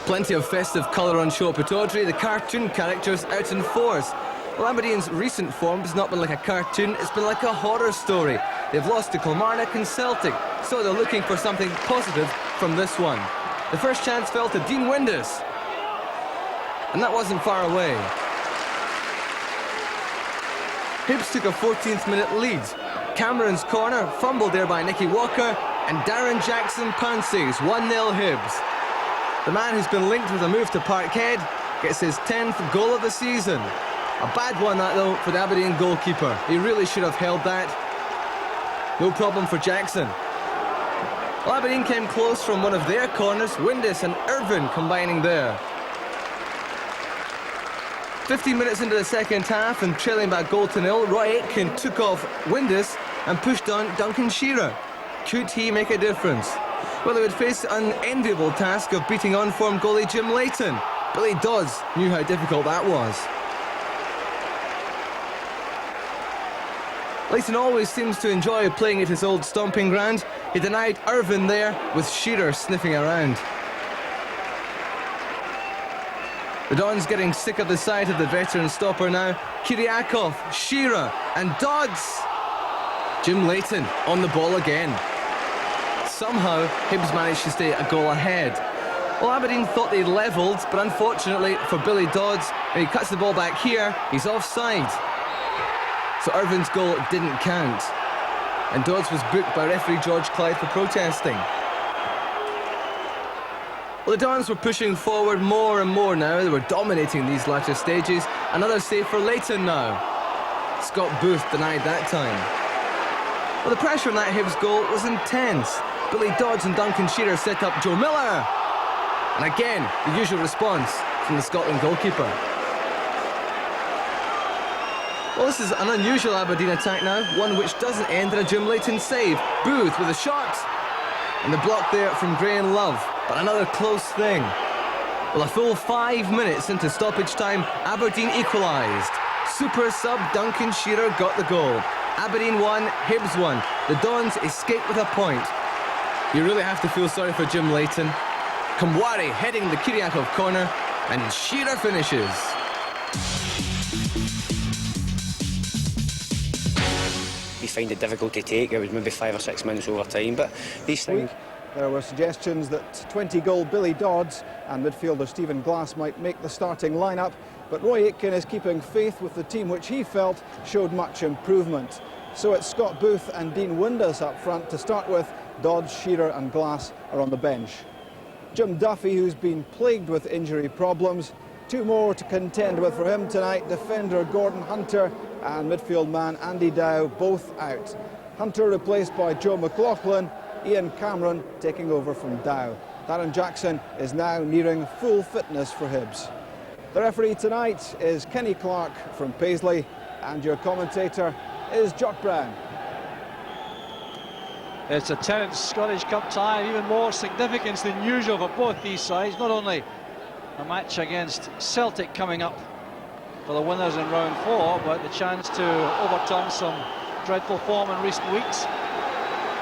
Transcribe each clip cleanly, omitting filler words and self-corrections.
Plenty of festive colour on show at Pittodrie, the cartoon characters out in force. Well, Aberdeen's recent form has not been like a cartoon, it's been like a horror story. They've lost to Kilmarnock and Celtic, so they're looking for something positive from this one. The first chance fell to Dean Windus, and that wasn't far away. Hibs took a 14th minute lead. Cameron's corner, fumbled there by Nicky Walker, and Darren Jackson pounces, 1-0 Hibs. The man who's been linked with a move to Parkhead gets his 10th goal of the season. A bad one that though for the Aberdeen goalkeeper. He really should have held that. No problem for Jackson. Well, Aberdeen came close from one of their corners, Windus and Irvine combining there. 15 minutes into the second half and trailing by 0-0, Roy Aitken took off Windus and pushed on Duncan Shearer. Could he make a difference? Well, they would face the unenviable task of beating on-form goalie Jim Leighton. Billy Dodds knew how difficult that was. Leighton always seems to enjoy playing at his old stomping ground. He denied Irvine there with Shearer sniffing around. The Dons getting sick of the sight of the veteran stopper now. Kyriakov, Shearer and Dodds. Jim Leighton on the ball again. Somehow, Hibs managed to stay a goal ahead. Well, Aberdeen thought they'd levelled, but unfortunately for Billy Dodds, when he cuts the ball back here, he's offside. So Irvine's goal didn't count. And Dodds was booked by referee George Clyde for protesting. Well, the Dons were pushing forward more and more now. They were dominating these latter stages. Another save for Leighton now. Scott Booth denied that time. Well, the pressure on that Hibs goal was intense. Billy Dodds and Duncan Shearer set up Joe Miller. And again, the usual response from the Scotland goalkeeper. Well, this is an unusual Aberdeen attack now, one which doesn't end in a Jim Leighton save. Booth with a shot. And the block there from Graham Love. But another close thing. Well, a full 5 minutes into stoppage time, Aberdeen equalised. Super sub Duncan Shearer got the goal. Aberdeen won, Hibs won. The Dons escaped with a point. You really have to feel sorry for Jim Leighton. Kamwari heading the Kyriakov corner, and Shearer finishes. We find it difficult to take. It was maybe 5 or 6 minutes over time, but these things... There were suggestions that 20-goal Billy Dodds and midfielder Stephen Glass might make the starting lineup, but Roy Aitken is keeping faith with the team which he felt showed much improvement. So it's Scott Booth and Dean Windus up front to start with. Dodds, Shearer and Glass are on the bench. Jim Duffy, who's been plagued with injury problems. 2 more to contend with for him tonight. Defender Gordon Hunter and midfield man Andy Dow both out. Hunter replaced by Joe McLaughlin. Ian Cameron taking over from Dow. Darren Jackson is now nearing full fitness for Hibs. The referee tonight is Kenny Clark from Paisley, and your commentator is Jock Brown. It's a tenth Scottish Cup tie, even more significance than usual for both these sides. Not only a match against Celtic coming up for the winners in round 4, but the chance to overturn some dreadful form in recent weeks.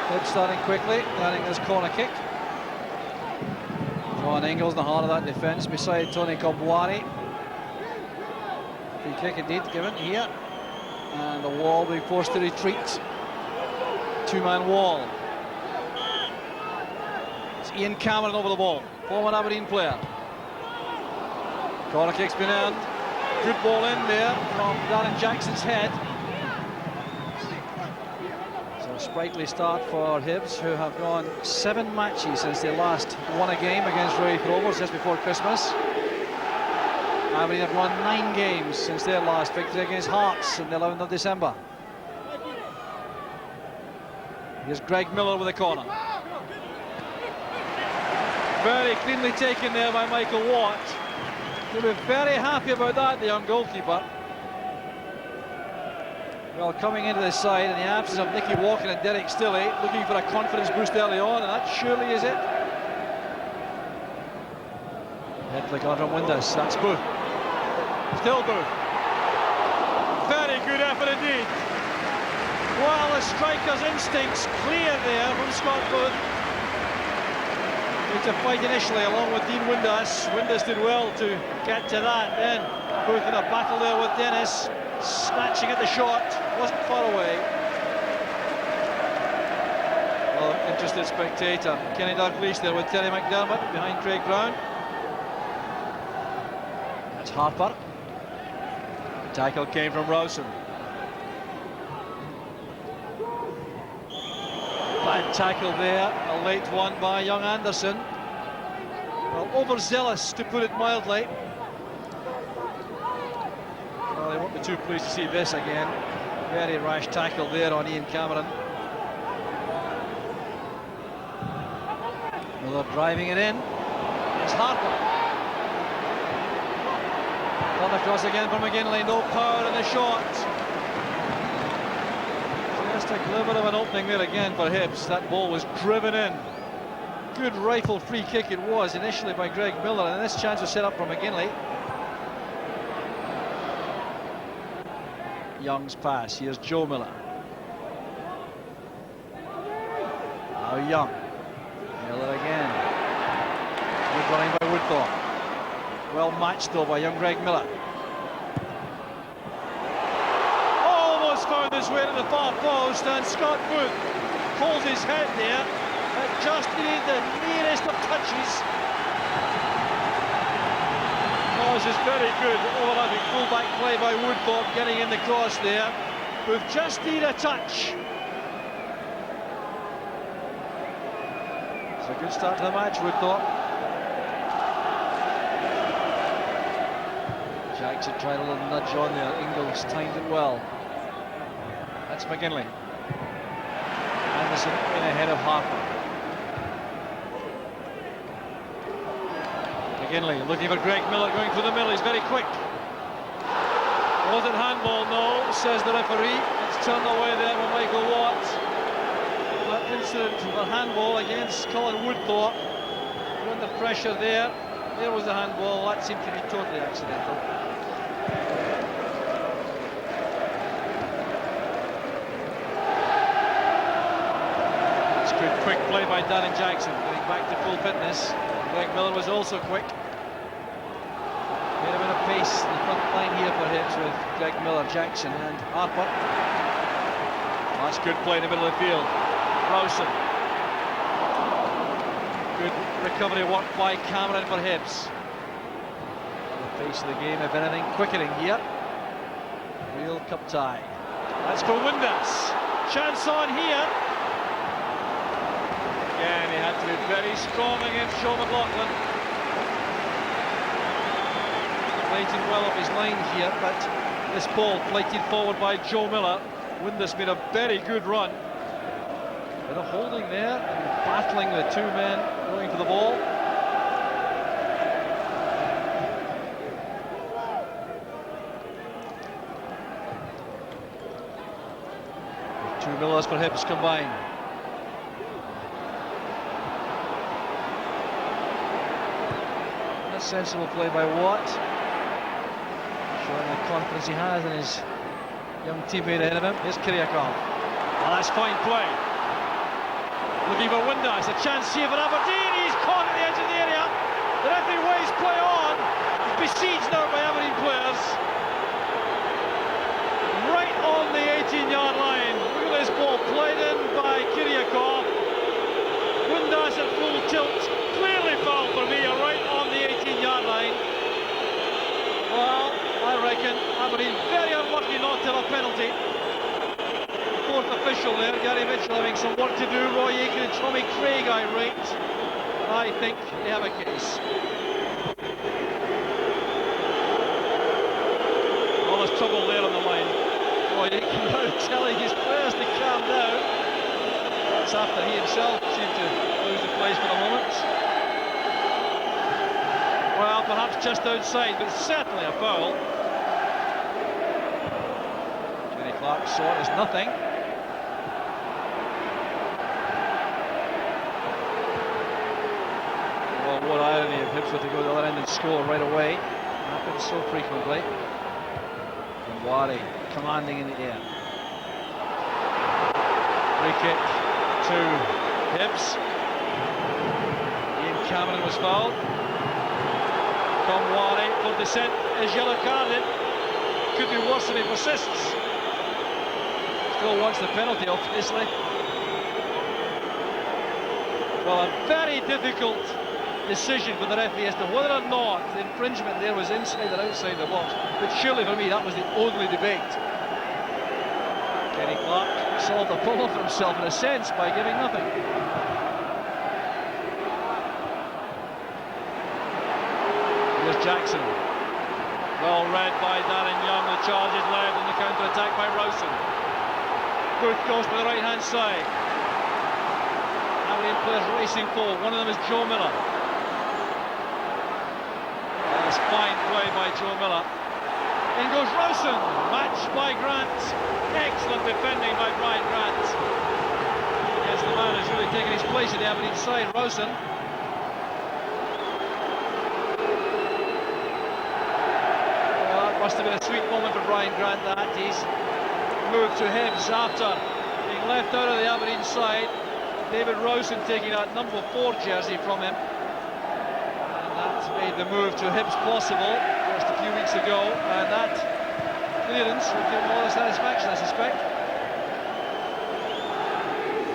Hibs starting quickly, landing this corner kick. John Ingles in the heart of that defence beside Tony Kobwari. Free kick indeed given here. And the wall being forced to retreat. 2-man wall. It's Ian Cameron over the ball, former Aberdeen player. Corner kick's been earned. Good ball in there from Darren Jackson's head. A sprightly start for Hibs, who have gone 7 matches since they last won a game against Raith Rovers just before Christmas. Aberdeen have won 9 games since their last victory against Hearts on the 11th of December. Here's Greg Miller with the corner. Very cleanly taken there by Michael Watt. He'll be very happy about that, the young goalkeeper. Well, coming into the side in the absence of Nicky Walker and Derek Stilley, looking for a confidence boost early on, and that surely is it. Head flick on from Windus, that's Booth. Still Booth. Very good effort indeed. Well, the striker's instincts clear there from Scott Booth. He to fight initially along with Dean Windass. Windass did well to get to that. Then Booth in a battle there with Dennis, snatching at the shot, wasn't far away. Well, interested spectator. Kenny Dalglish there with Terry McDermott behind Craig Brown. That's Harper. The tackle came from Rowson. Bad tackle there, a late one by young Anderson. Well, overzealous to put it mildly. Well, they won't be too pleased to see this again. Very rash tackle there on Ian Cameron. Miller driving it in. It's Harper. Run across again from McGinley, no power in the shot. Just a glimmer of an opening there again for Hibs. That ball was driven in. Good rifle free kick it was initially by Greg Miller, and this chance was set up from McGinley. Young's pass. Here's Joe Miller. Now Young. Miller again. Good running by Woodthorpe. Well matched though by young Greg Miller. Found his way to the far post, and Scott Booth pulls his head there and just needed the nearest of touches. Oh, this is very good overlapping full-back play by Woodthorpe, getting in the cross there. Booth just need a touch. It's a good start to the match, Woodthorpe. Jackson tried a little nudge on there. Ingles timed it well. That's McGinley. Anderson in ahead of Harper. McGinley looking for Greg Miller, going through the middle. He's very quick. Was it handball? No, says the referee. It's turned away there by Michael Watt. That incident of a handball against Colin Woodthorpe. Under pressure there. There was the handball. That seemed to be totally accidental. Good quick play by Darren Jackson, getting back to full fitness. Greg Miller was also quick. Made a bit of pace in the front line here for Hibs with Greg Miller, Jackson and Harper. That's good play in the middle of the field. Rowson. Good recovery work by Cameron for Hibs. The pace of the game, if anything, quickening here. Real cup tie. That's for Windass. Chance on here. Again, he had to be very strong against Joe McLaughlin. Flighted well off his line here, but this ball flighted forward by Joe Miller. Windass made a very good run. Bit of holding there and battling the two men going for the ball. Two Millers for Hibs combined. Sensible play by Watt, showing the confidence he has in his young teammate ahead of him. Here's Kyriakov. Oh, that's fine play. Looking for Windass, a chance here for Aberdeen. He's caught at the edge of the area. The referee waves play on. He's besieged now by Aberdeen players. Right on the 18-yard line. Look at this ball played in by Kyriakov. Windass at full tilt. Clearly foul for me, right on the 18-yard line. Well, I reckon Aberdeen very unlucky not to have a penalty. Fourth official there, Gary Mitchell having some work to do. Roy Aiken and Tommy Craig, I rate. I think they have a case. All this trouble there on the line. Roy Aiken now telling his players to calm down. That's after he himself seemed to lose the place for the moment. Well, perhaps just outside, but certainly a foul. Kenny Clark saw it as nothing. Well, what irony if Hibs were to go to the other end and score right away. Happens so frequently. And Wari commanding in the air. Free kick to Hibs. Ian Cameron was fouled. Comwari for dissent is yellow carded. Could be worse if he persists. Still wants the penalty, obviously. Well, a very difficult decision for the referee as to whether or not the infringement there was inside or outside the box. But surely for me that was the only debate. Kenny Clark solved the problem for himself in a sense by giving nothing. Here's Jackson. Well read by Darren Young. The charge is led and the counter-attack by Rowson. Booth goes to the right-hand side. Aberdeen players racing forward. One of them is Joe Miller. That's fine play by Joe Miller. In goes Rowson. Matched by Grant. Excellent defending by Brian Grant. Against the man who's really taken his place in the Aberdeen side, Rowson. Well, that must have been a sweet moment for Brian Grant, that. He's moved to Hibs after being left out of the Aberdeen side. David Rowson taking that number 4 jersey from him. And that made the move to Hibs possible just a few weeks ago. And that clearance will give him all the satisfaction, I suspect.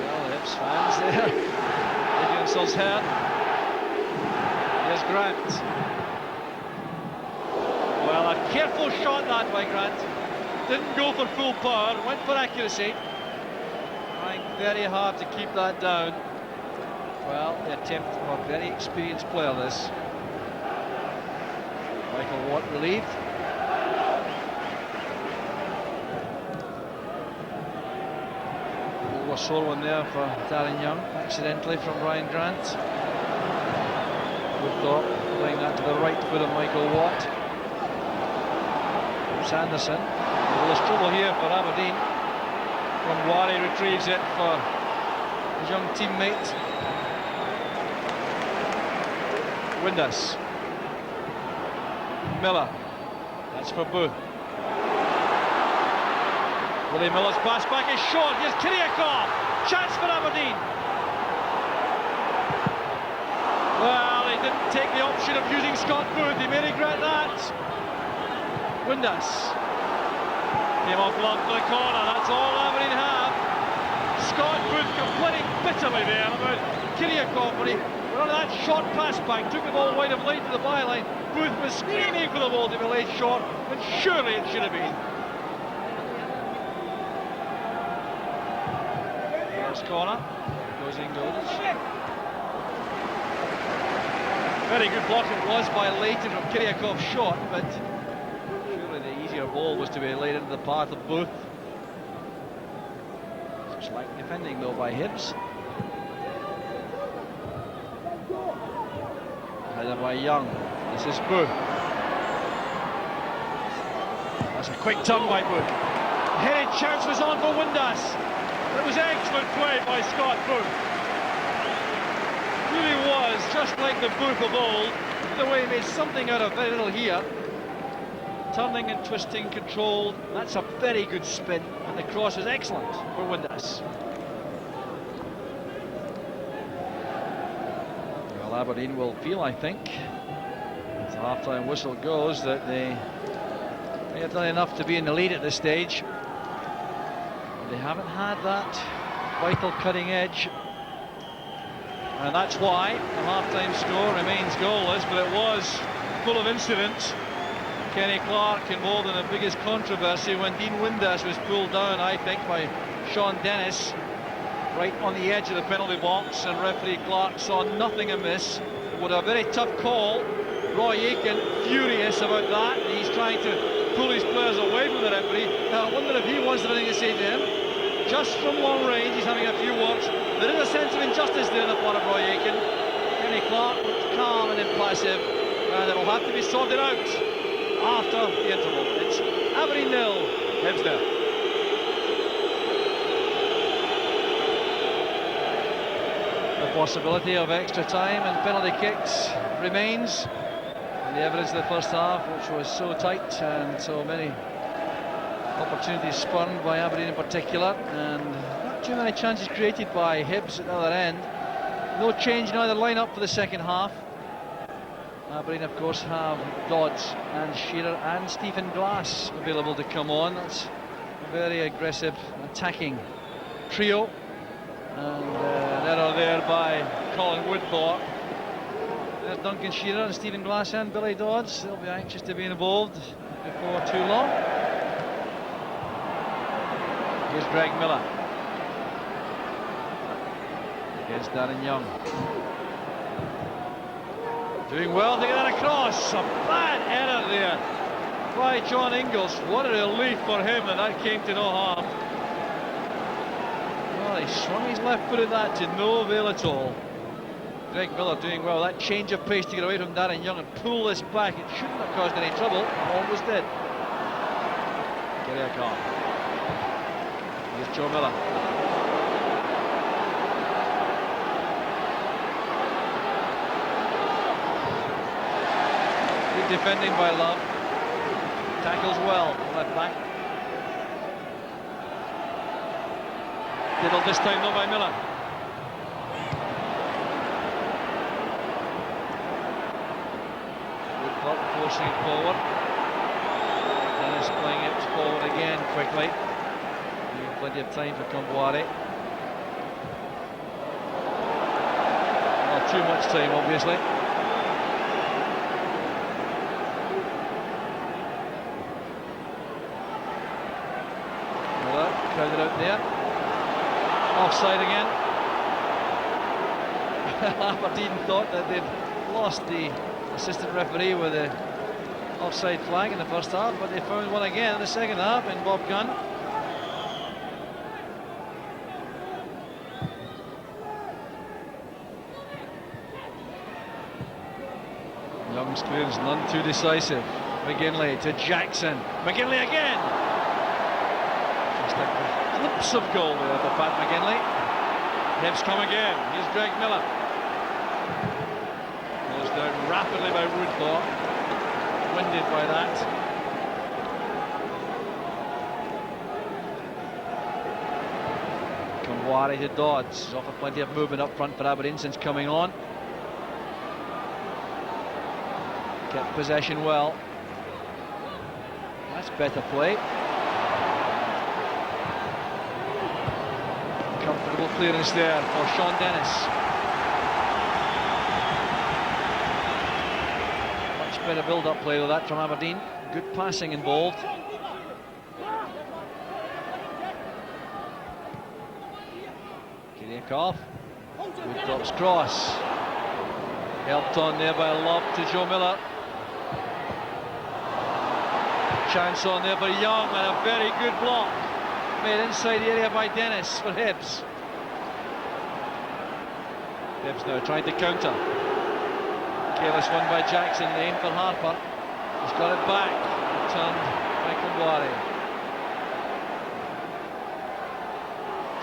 Well, the Hibs fans there making themselves heard. Here's Grant. Well, a careful shot that by Grant. Didn't go for full power, went for accuracy. Trying very hard to keep that down. Well, the attempt of a very experienced player, this. Michael Watt relieved. A sore one there for Darren Young, accidentally from Ryan Grant. Good thought, playing that to the right foot of Michael Watt. Sanderson. Well, there's trouble here for Aberdeen. Comwari retrieves it for his young teammate. Windass. Miller. That's for Booth. Willie Miller's pass back is short. Here's Kiriakov. Chance for Aberdeen. Well, he didn't take the option of using Scott Booth. He may regret that. Windass. Came off long to the corner. That's all Aberdeen have. Scott Booth complaining bitterly there about Kiriakov when he went on that short pass back, took the ball wide of late to the byline. Booth was screaming for the ball to be laid short, but surely it should have been. First corner goes in goal. Very good block it was by Leighton from Kiriakov's shot, but surely the easier ball was to be laid into the path of Booth. Slack defending though by Hibs. Headed by Young. This is Booth. That's a quick turn by Booth. Headed chance was on for Windass. It was excellent play by Scott Booth. Really was just like the Booth of old. The way he made something out of very little here. Turning and twisting, controlled. That's a very good spin, and the cross was excellent for Windass. Well, Aberdeen will feel, I think, as the half-time whistle goes, that they may have done enough to be in the lead at this stage. They haven't had that vital cutting edge, and that's why the half-time score remains goalless, but it was full of incidents. Kenny Clark involved in the biggest controversy when Dean Windass was pulled down, I think, by Sean Dennis right on the edge of the penalty box, and referee Clark saw nothing amiss. With a very tough call. Roy Aitken furious about that. He's trying to pull his players away from the referee. Now, I wonder if he wants anything to say to him. Just from long range, he's having a few words. There is a sense of injustice there on the part of Roy Aitken. Kenny Clark looked calm and impassive, and it will have to be sorted out after the interval. It's Aberdeen 0, Hibs 0. The possibility of extra time and penalty kicks remains. And the evidence of the first half, which was so tight and so many opportunities spurned by Aberdeen in particular, and not too many chances created by Hibs at the other end, No change in either lineup for the second half. Aberdeen, of course, have Dodds and Shearer and Stephen Glass available to come on. That's a very aggressive attacking trio. And an error there by Colin Woodthorpe. There's Duncan Shearer and Stephen Glass and Billy Dodds. They'll be anxious to be involved before too long. Here's Greg Miller against Darren Young. Doing well to get that across. A bad error there by John Ingles. What a relief for him that that came to no harm. Well, he swung his left foot at that to no avail at all. Greg Miller doing well. That change of pace to get away from Darren Young and pull this back. It shouldn't have caused any trouble. Almost did. Kerry Carr. Here's Joe Miller. Good defending by Love. Tackles well. Left back. Diddled this time though by Miller. Forcing it forward. Dennis playing it forward again quickly. Plenty of time for Kumbuari. Not too much time, obviously. Miller crowded out there. Offside again. Aberdeen thought that they'd lost the assistant referee with the offside flag in the first half, but they found one again in the second half in Bob Gunn. Young's clearance none too decisive. McGinley to Jackson. McGinley again. Just a glimpse of goal there for Pat McGinley. Hibs come again. Here's Greg Miller. Down rapidly by Woodthorpe, winded by that. Kumbuari to Dodds, offered plenty of movement up front for Aberdeen since coming on. Kept possession well. That's better play. Comfortable clearance there for Sean Dennis. Better build-up play with that from Aberdeen. Good passing involved. Kiriakov. Woodthorpe's cross. Helped on there by Love to Joe Miller. Chance on there for Young and a very good block. Made inside the area by Dennis for Hibs. Hibs now trying to counter. Careless one by Jackson, the aim for Harper. He's got it back, turned by Kumbuari.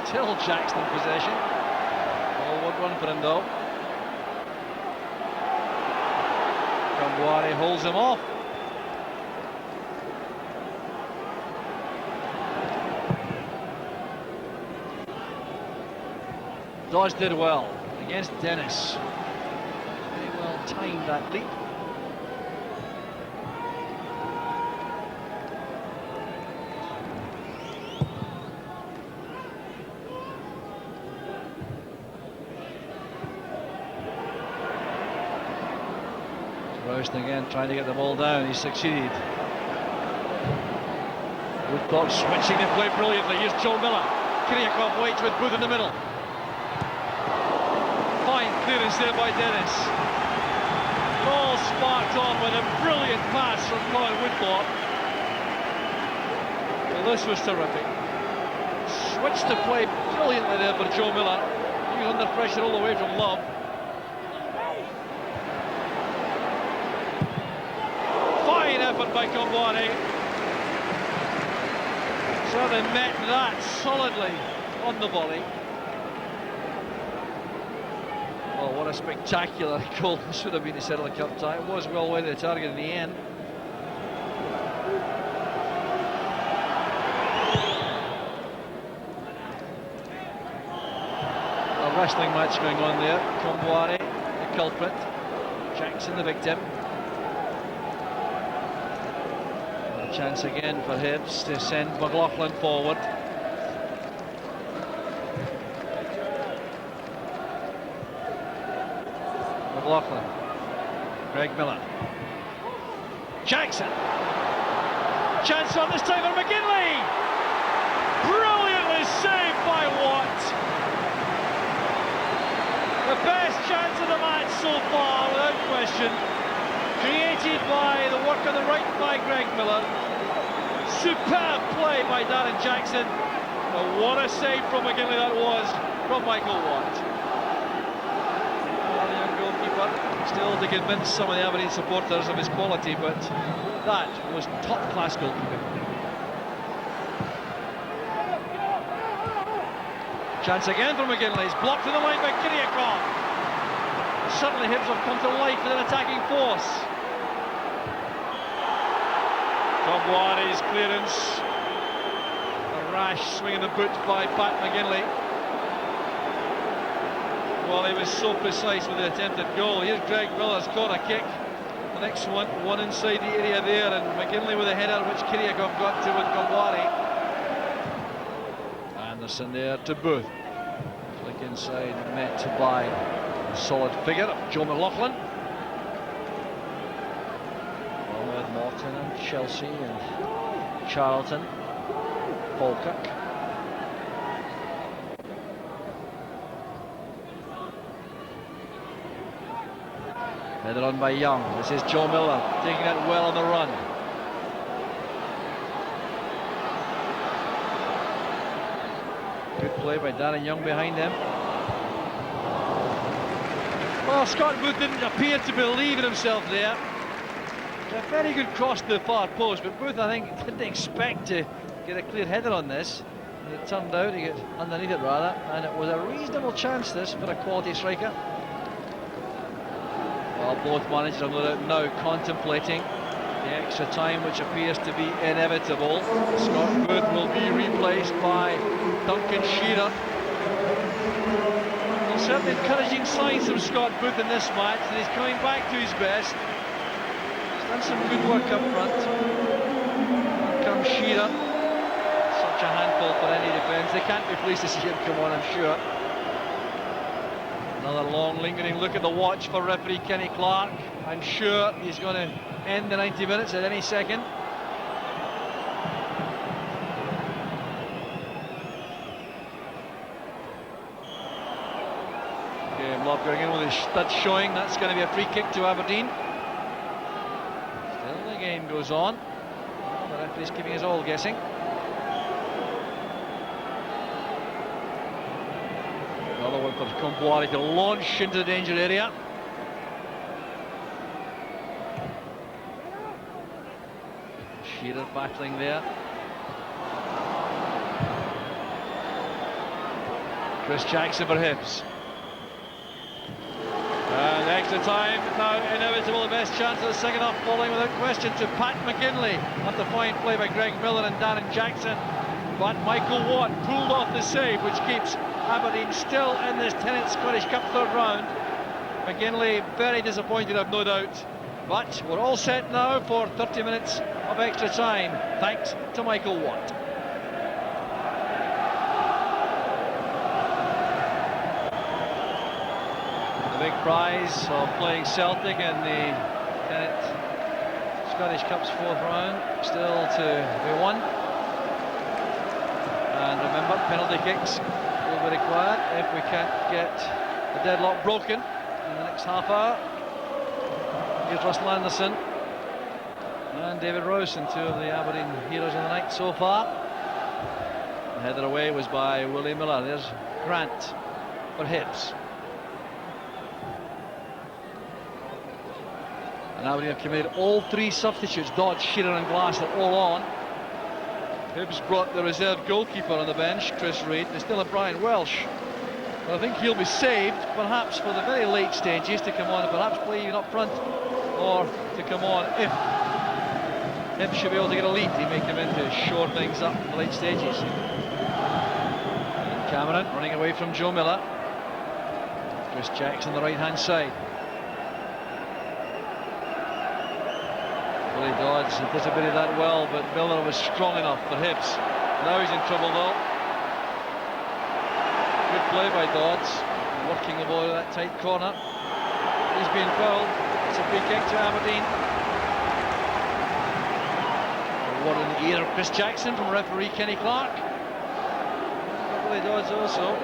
Still Jackson in possession. Forward one for him though. Kumbuari holds him off. Dodge did well against Dennis. Timed that leap. Royston again trying to get the ball down. He succeeded. Woodthorpe switching the play brilliantly. Here's Joe Miller. Kiriakov waits with Booth in the middle. Fine clearance there by Dennis. All sparked off with a brilliant pass from Colin Woodthorpe. Well, this was terrific. Switched the play brilliantly there for Joe Miller. He was under pressure all the way from Love. Fine effort by Kumbuari. So they met that solidly on the volley. Oh, what a spectacular goal this would have been to settle the cup tie. It was well wide of the target in the end. Arrested wrestling match going on there. Comboire, the culprit. Jackson, the victim. A chance again for Hibs to send McLaughlin forward. McLaughlin. Greg Miller. Jackson. Chance on this time for McGinley. Brilliantly saved by Watt. The best chance of the match so far, without question. Created by the work on the right by Greg Miller. Superb play by Darren Jackson. But what a save from McGinley that was from Michael Watt. The young goalkeeper still to convince some of the Aberdeen supporters of his quality, but that was top-class goalkeeping. Chance again for McGinley. He's blocked in the line by Kyriakov. Suddenly Hibs have come to life with an attacking force. Comboire's clearance. A rash swing in the boot by Pat McGinley. Well, he was so precise with the attempted goal. Here's Greg Miller's corner kick. The next one inside the area there, and McGinley with a header which Kyriakov got to with Comboire. Anderson there to Booth. Flick inside, met by a solid figure of Joe McLaughlin. Along with Morton and Chelsea and Charlton, Falkirk. Headed on by Young. This is Joe Miller taking it well on the run. Good play by Darren Young behind him. Well, Scott Booth didn't appear to believe in himself there. A very good cross to the far post, but Booth, I think, didn't expect to get a clear header on this. And it turned out to get underneath it rather, and it was a reasonable chance this for a quality striker. Well, both managers are no doubt now contemplating the extra time which appears to be inevitable. Scott Booth will be replaced by Duncan Shearer. Well, certainly encouraging signs from Scott Booth in this match, and he's coming back to his best. He's done some good work up front. Here comes Shearer. Such a handful for any defence. They can't be pleased to see him come on, I'm sure. Another long lingering look at the watch for referee Kenny Clark. I'm sure he's going to end the 90 minutes at any second. Okay, Love going in with his stud showing. That's going to be a free kick to Aberdeen. Still the game goes on. Well, the referee's keeping us all guessing. Another one for Comboire to launch into the danger area. Shearer battling there. Chris Jackson for Hibs. And extra time now inevitable. The best chance of the second half falling without question to Pat McGinley after fine play by Greg Miller and Darren Jackson. But Michael Watt pulled off the save, which keeps Aberdeen still in this 10th Scottish Cup third round. McGinley very disappointed, I've no doubt. But we're all set now for 30 minutes of extra time, thanks to Michael Watt. The big prize of playing Celtic in the 10th Scottish Cup's fourth round still to be won. And remember, penalty kicks will be required if we can't get the deadlock broken in the next half hour. Here's Russell Anderson and David Rowson, two of the Aberdeen heroes of the night so far. The header away was by Willie Miller. There's Grant for Hibs. And Aberdeen have committed all three substitutes. Dodge, Shearer and Glass are all on. Hibs brought the reserve goalkeeper on the bench, Chris Reid. They still have Brian Welsh, but I think he'll be saved, perhaps for the very late stages, to come on and perhaps play even up front, or to come on if Hibs should be able to get a lead. He may come in to shore things up in the late stages. And Cameron running away from Joe Miller. Chris Jackson, the right-hand side. Billy Dodds anticipated that well, but Miller was strong enough for Hibs. Now he's in trouble though. Good play by Dodds, working the ball in that tight corner. He's being fouled. It's a free kick to Aberdeen. What in the ear of Chris Jackson from referee Kenny Clark. Billy Dodds also.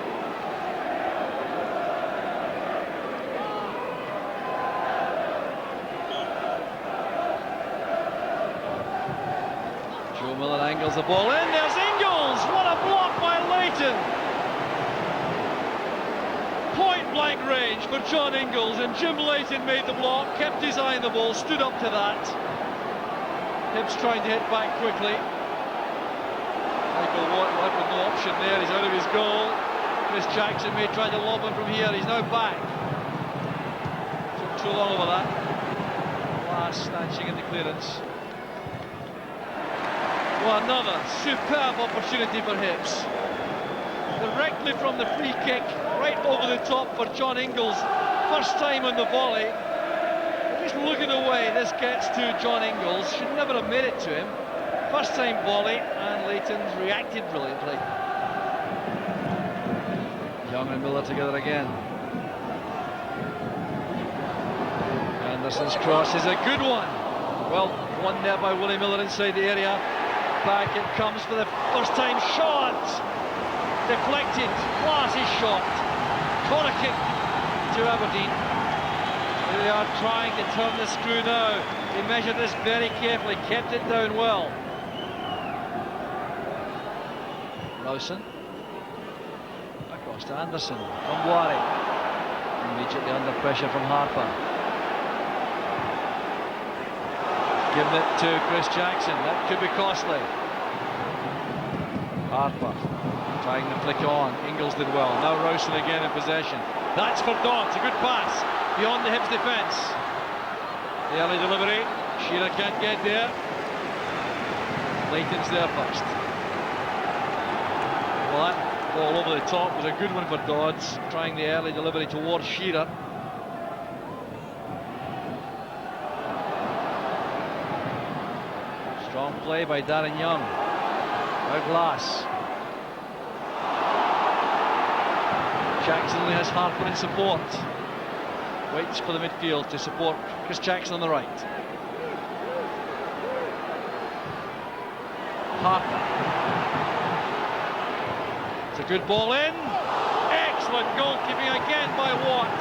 Joe Miller angles the ball in. There's Ingles. What a block by Leighton. Point blank range for John Ingles, and Jim Leighton made the block, kept his eye on the ball, stood up to that. Hibs trying to hit back quickly. Michael Watt left with no option there. He's out of his goal. Chris Jackson may try to lob him from here. He's now back. Took too long over that. Last snatching in the clearance. Well, another superb opportunity for Hibs. Directly from the free kick, right over the top for John Ingles. First time on the volley. Just look at the way this gets to John Ingles. Should never have made it to him. First time volley, and Leighton's reacted brilliantly. Young and Miller together again. Anderson's cross is a good one. Well, won there by Willie Miller inside the area. Back it comes for the first time shot. Deflected, classy shot. Corner kick to Aberdeen. They are trying to turn the screw now. They measured this very carefully, kept it down well. Rowson. Across to Anderson. Wari. Immediately under pressure from Harper. Giving it to Chris Jackson. That could be costly. Harper trying to flick on. Ingles did well. Now Rowson again in possession. That's for Dodds. A good pass beyond the Hibs defence. The early delivery. Shearer can't get there. Leighton's there first. Well, that ball over the top was a good one for Dodds, trying the early delivery towards Shearer. Strong play by Darren Young. Now Glass. Jackson only has Harper in support. Waits for the midfield to support Chris Jackson on the right. Harper. It's a good ball in. Excellent goalkeeping again by Watt.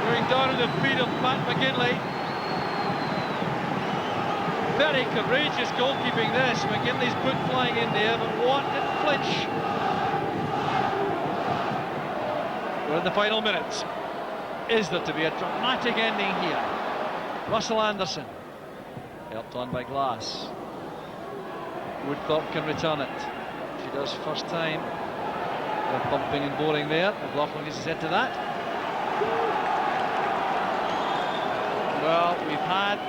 Going down at the feet of Pat McGinley. Very courageous goalkeeping this. McGinley's put flying in there, but Watt didn't flinch. We're in the final minutes. Is there to be a dramatic ending here? Russell Anderson. Helped on by Glass. Woodthorpe can return it. She does first time. They're pumping and boring there. McLaughlin gets set to that. Well, we've had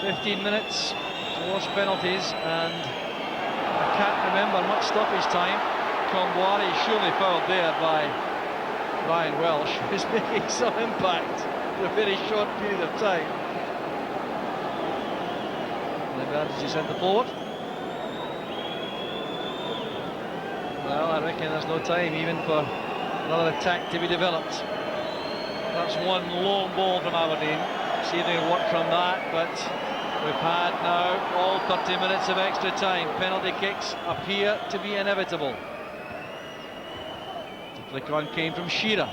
15 minutes towards penalties, and I can't remember much stoppage time. Combwari surely fouled there by Ryan Welsh, who's making some impact in a very short period of time. The advantage is centre forward. Well, I reckon there's no time even for another attack to be developed. That's one long ball from Aberdeen. See if they can work from that, but we've had now all 30 minutes of extra time. Penalty kicks appear to be inevitable. The flicker on came from Shearer.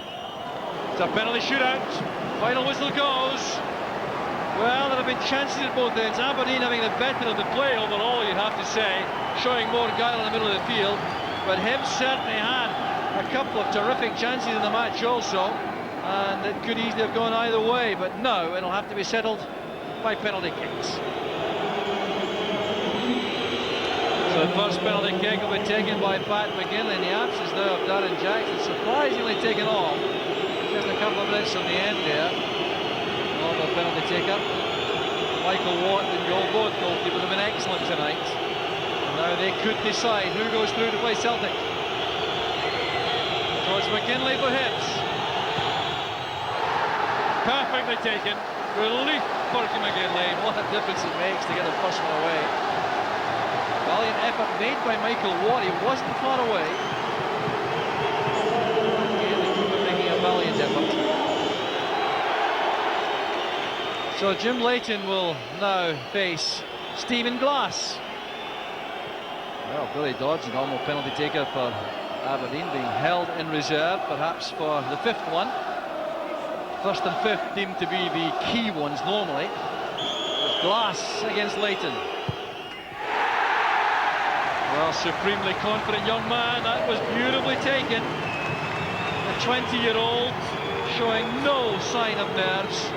It's a penalty shootout. Final whistle goes. Well, there have been chances at both ends. Aberdeen having the better of the play overall, you'd have to say, showing more guile in the middle of the field. But Hibs certainly had a couple of terrific chances in the match also, and it could easily have gone either way, but no, it'll have to be settled by penalty kicks. So the first penalty kick will be taken by Pat McGinley in the absence now of Darren Jackson, surprisingly taken off. Just a couple of minutes from the end there. Another penalty taker. Michael Watt and goal. Both goalkeepers have been excellent tonight. Now they could decide who goes through to play Celtic. So it's McGinley for Hibs. Perfectly taken. Relief for Jim Lane. What a difference it makes to get the first one away. Valiant effort made by Michael Watt. He wasn't far away. Again, the keeper making a valiant effort. So Jim Leighton will now face Stephen Glass. Well, Billy Dodds, normal penalty taker for Aberdeen, being held in reserve, perhaps for the fifth one. First and fifth deemed to be the key ones normally. With Glass against Leighton. Well, supremely confident young man, that was beautifully taken. The 20-year-old showing no sign of nerves,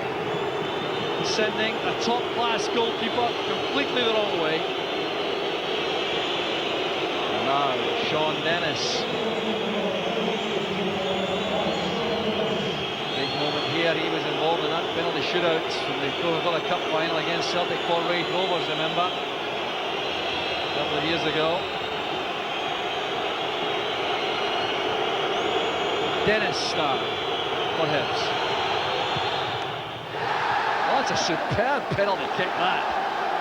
sending a top-class goalkeeper completely the wrong way. And now, Sean Dennis. Big moment here, he was involved in that penalty shootout in the Coca-Cola Cup final against Celtic for Wraith Rovers, remember? A couple of years ago. Dennis star for Hibs. Oh, that's a superb penalty kick, that.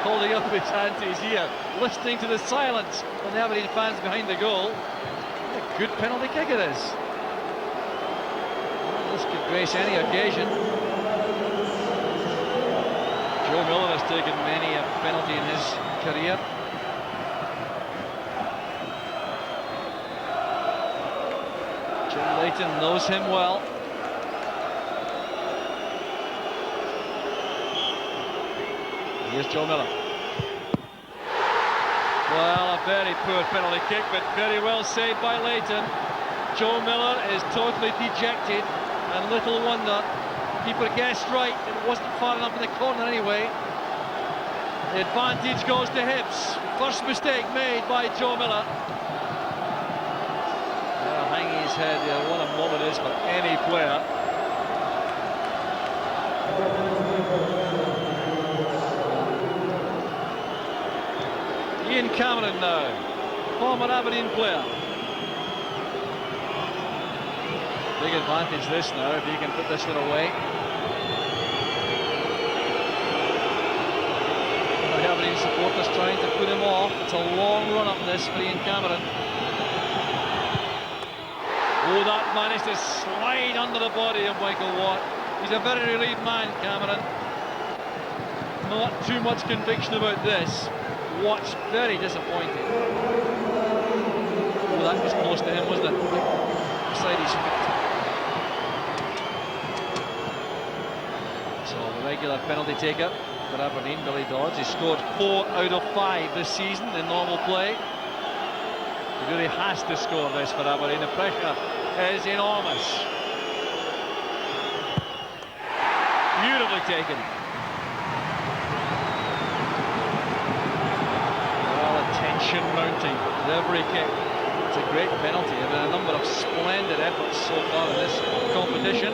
Holding up his hand to his ear, listening to the silence from the Aberdeen fans behind the goal. What a good penalty kick it is. Well, this could grace any occasion. Joe Miller has taken many a penalty in his career. Jim Leighton knows him well. Here's Joe Miller. Well, a very poor penalty kick, but very well saved by Leighton. Joe Miller is totally dejected, and little wonder. Keeper guessed right, it wasn't far enough in the corner anyway. The advantage goes to Hibs. First mistake made by Joe Miller. Well, hanging his head there, what a moment it is for any player. Ian Cameron now, former Aberdeen player. Big advantage this now, if he can put this one away. The Aberdeen supporters trying to put him off. It's a long run up this for Ian Cameron. Oh, that managed to slide under the body of Michael Watt. He's a very relieved man, Cameron. Not too much conviction about this. Watt's very disappointed. Oh, that was close to him, wasn't it? Beside his feet. So the regular penalty taker for Aberdeen, Billy Dodds. He scored 4 out of 5 this season in normal play. He really has to score this for Aberdeen. The pressure is enormous. Beautifully taken. Tension mounting with every kick. It's a great penalty. There have been a number of splendid efforts so far in this competition.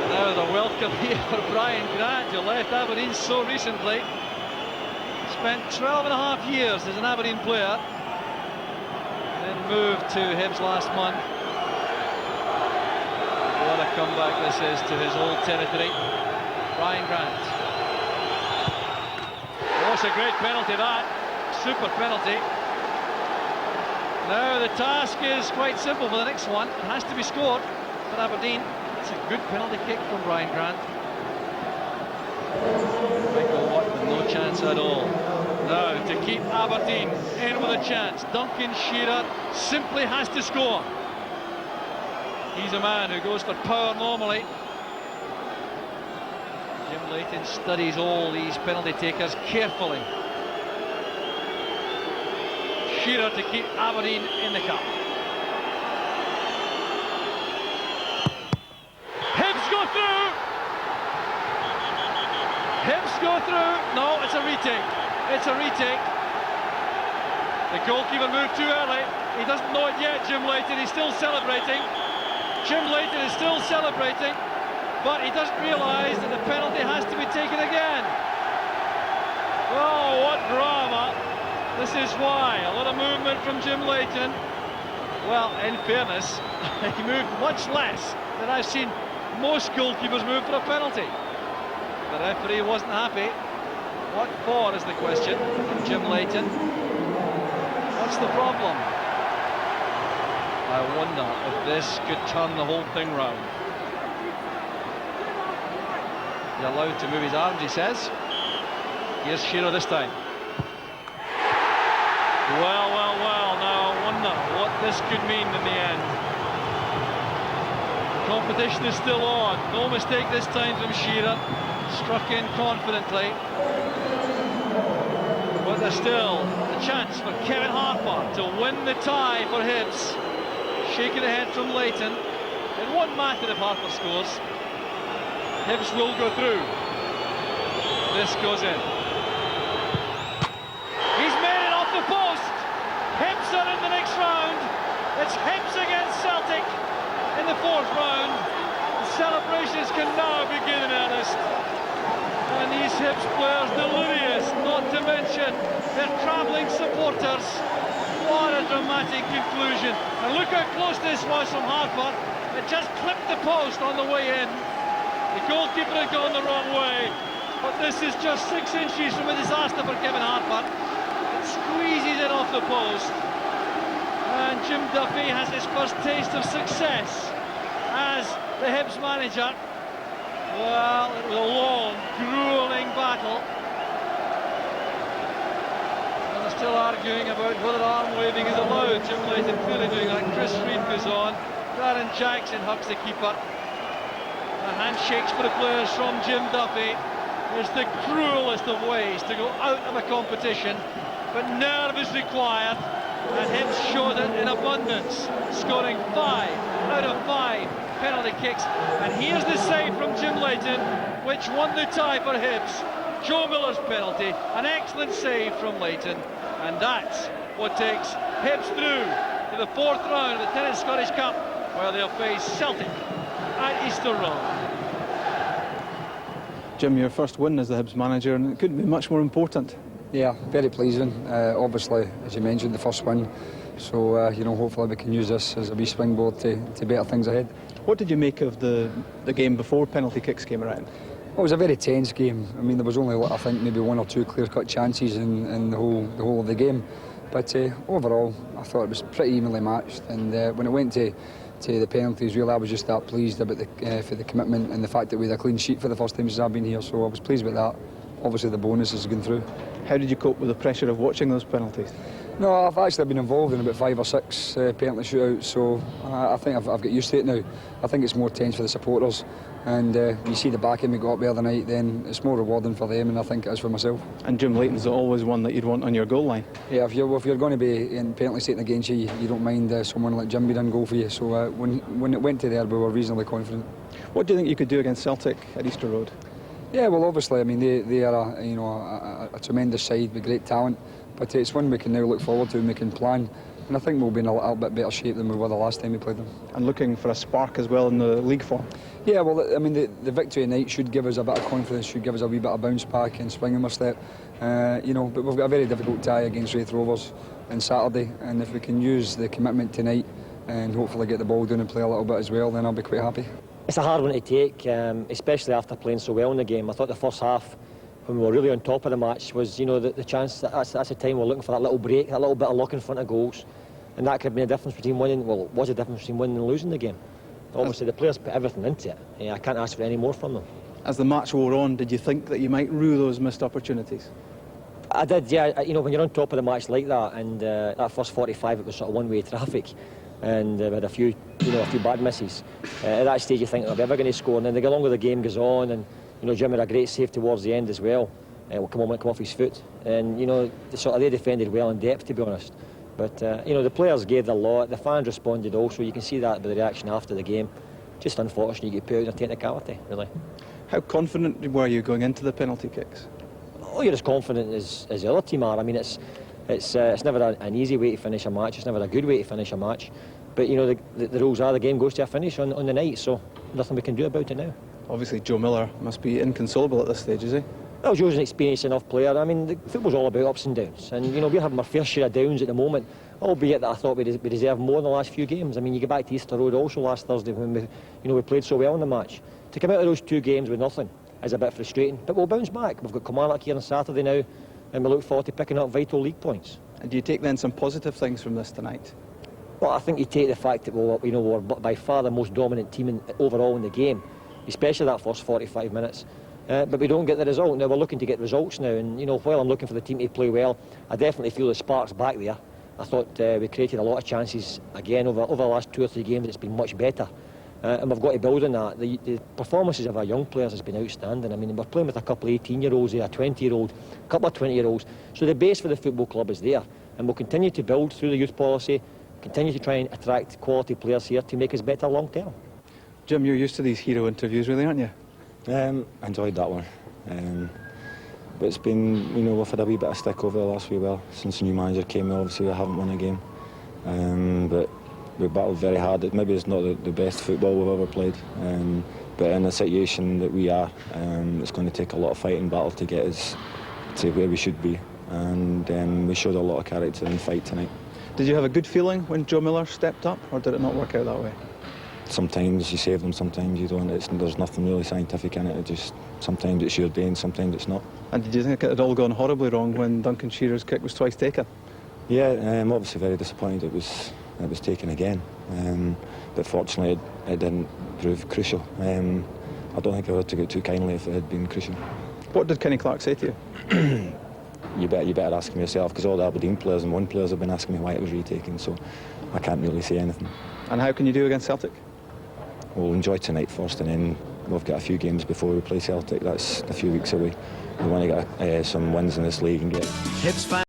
Now the welcome here for Brian Grant, who left Aberdeen so recently. Spent 12.5 years as an Aberdeen player, then moved to Hibs last month. What a comeback this is to his old territory. Brian Grant. Oh, it's a great penalty, that. Super penalty. Now the task is quite simple for the next one. It has to be scored for Aberdeen. It's a good penalty kick from Brian Grant. Michael Watt with no chance at all. Now to keep Aberdeen in with a chance, Duncan Shearer simply has to score. He's a man who goes for power normally. Jim Leighton studies all these penalty takers carefully. Shearer to keep Aberdeen in the cup. Hibs go through! Hibs go through! No, it's a retake. It's a retake. The goalkeeper moved too early. He doesn't know it yet, Jim Leighton. He's still celebrating. Jim Leighton is still celebrating. But he doesn't realise that the penalty has to be taken again. Oh, what drama. This is why. A lot of movement from Jim Leighton. Well, in fairness, he moved much less than I've seen most goalkeepers move for a penalty. The referee wasn't happy. What for is the question from Jim Leighton. What's the problem? I wonder if this could turn the whole thing round. He's allowed to move his arms, he says. Here's Shearer this time. Well, well, well, now I wonder what this could mean in the end. Competition is still on. No mistake this time from Shearer. Struck in confidently. But there's still a chance for Kevin Harper to win the tie for Hibs. Shaking ahead from Leighton. It won't matter if Harper scores. Hibs will go through. This goes in. He's made it off the post. Hibs are in the next round. It's Hibs against Celtic in the fourth round. The celebrations can now begin in earnest. And these Hibs players delirious, not to mention their travelling supporters. What a dramatic conclusion. And look how close this was from Harper. It just clipped the post on the way in. The goalkeeper had gone the wrong way. But this is just 6 inches from a disaster for Kevin Harper. It squeezes it off the post. And Jim Duffy has his first taste of success as the Hibs manager. Well, it was a long, gruelling battle. And they're still arguing about whether arm waving is allowed. Jim Leighton clearly doing that. Chris Reid goes on. Darren Jackson hugs the keeper. The handshakes for the players from Jim Duffy. It's the cruelest of ways to go out of a competition, but nerve is required, and Hibs showed it in abundance, scoring 5 out of 5 penalty kicks. And here's the save from Jim Leighton, which won the tie for Hibs. Joe Miller's penalty, an excellent save from Leighton, and that's what takes Hibs through to the fourth round of the Tennis Scottish Cup, where they'll face Celtic at Easter Road. Jim, your first win as the Hibs manager, and it couldn't be much more important. Yeah, very pleasing. Obviously, as you mentioned, the first win. So, you know, hopefully we can use this as a wee springboard to better things ahead. What did you make of the game before penalty kicks came around? Well, it was a very tense game. I mean, there was only, I think, maybe 1 or 2 clear-cut chances in the whole of the game. But overall, I thought it was pretty evenly matched. And when it went to the penalties, really, I was just that pleased about for the commitment and the fact that we had a clean sheet for the first time since I've been here. So I was pleased with that. Obviously, the bonus is going through. How did you cope with the pressure of watching those penalties? No, I've actually been involved in about 5 or 6 penalty shootouts, so I think I've got used to it now. I think it's more tense for the supporters, and you see the backing we got up the other night, then it's more rewarding for them, and I think it is for myself. And Jim Leighton's always one that you'd want on your goal line. Yeah, if you're going to be in penalty taken against you, you don't mind someone like Jim being in goal for you. So when it went to there, we were reasonably confident. What do you think you could do against Celtic at Easter Road? Yeah, well, obviously, I mean, they are a tremendous side with great talent, but it's one we can now look forward to and we can plan. And I think we'll be in a little bit better shape than we were the last time we played them. And looking for a spark as well in the league form? Yeah, well, I mean, the victory tonight should give us a bit of confidence, should give us a wee bit of bounce back and spring in our step. But we've got a very difficult tie against Wraith Rovers on Saturday, and if we can use the commitment tonight and hopefully get the ball down and play a little bit as well, then I'll be quite happy. It's a hard one to take, especially after playing so well in the game. I thought the first half, when we were really on top of the match, was the chance that's the time we're looking for that little break, that little bit of luck in front of goals, and that could have been a difference between winning. Well, it was a difference between winning and losing the game. Obviously, the players put everything into it. I can't ask for any more from them. As the match wore on, did you think that you might rue those missed opportunities? I did, yeah. When you're on top of the match like that, and that first 45, it was sort of one-way traffic. And we had a few bad misses. At that stage, you think, are we ever going to score? And then the longer the game goes on, and Jim had a great save towards the end as well. Will come off his foot, and they defended well in depth, to be honest. But the players gave their lot. The fans responded also. You can see that by the reaction after the game. Just unfortunate you get put out on technicality, really. How confident were you going into the penalty kicks? Oh, you're as confident as the other team are. I mean, it's never an easy way to finish a match. It's never a good way to finish a match. But the rules are the game goes to a finish on the night, so nothing we can do about it now. Obviously, Joe Miller must be inconsolable at this stage, is he? Well, Joe's an experienced enough player. I mean, football's all about ups and downs, and we're having our fair share of downs at the moment. albeit that I thought we deserved more in the last few games. I mean, you go back to Easter Road also last Thursday when we played so well in the match. To come out of those 2 games with nothing is a bit frustrating, but we'll bounce back. We've got Kilmarnock here on Saturday now, and we look forward to picking up vital league points. And do you take then some positive things from this tonight? Well, I think you take the fact that we're by far the most dominant team overall in the game, especially that first 45 minutes. But we don't get the result. Now we're looking to get results now, and while I'm looking for the team to play well, I definitely feel the spark's back there. I thought we created a lot of chances again over the last 2 or 3 games. It's been much better, and we've got to build on that. The performances of our young players has been outstanding. I mean, we're playing with a couple of 18-year-olds here, a 20-year-old, a couple of 20-year-olds. So the base for the football club is there, and we'll continue to build through the youth policy, continue to try and attract quality players here to make us better long term. Jim, you're used to these hero interviews, really, aren't you? I enjoyed that one. But it's been, we've had a wee bit of stick over the last wee while. Since the new manager came, obviously we haven't won a game. But we battled very hard. Maybe it's not the best football we've ever played. But in the situation that we are, it's going to take a lot of fight and battle to get us to where we should be. And we showed a lot of character and fight tonight. Did you have a good feeling when Joe Miller stepped up, or did it not work out that way? Sometimes you save them, sometimes you don't. There's nothing really scientific in it. Sometimes it's your day and sometimes it's not. And did you think it had all gone horribly wrong when Duncan Shearer's kick was twice taken? Yeah, I'm obviously very disappointed it was taken again. But fortunately it didn't prove crucial. I don't think I would have took it too kindly if it had been crucial. What did Kenny Clark say to you? You better ask him yourself, because all the Aberdeen players and one players have been asking me why it was retaken, so I can't really say anything. And how can you do against Celtic? We'll enjoy tonight first, and then we've got a few games before we play Celtic. That's a few weeks away. We want to get some wins in this league and get... Hibs fans